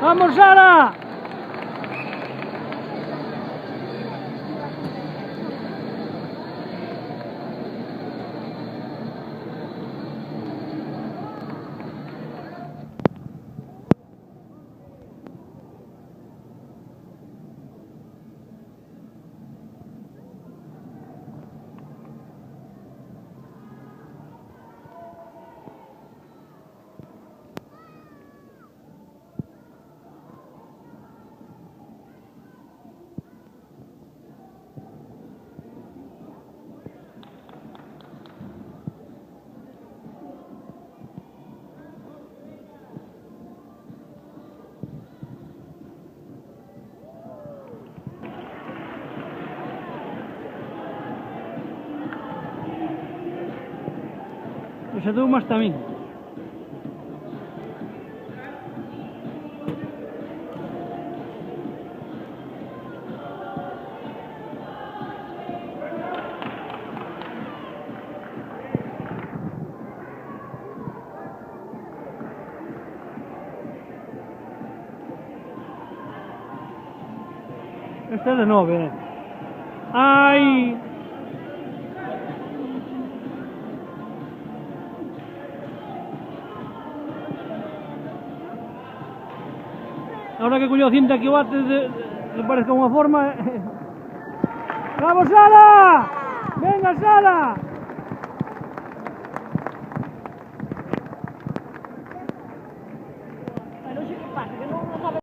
¡Vamos, Sara! Ese tuvo más también. Este es de 9. ¡Ay! Ahora que coño cinta que bate le parezca unha forma. ¡Vamos, Sara! ¡Venga, Sara!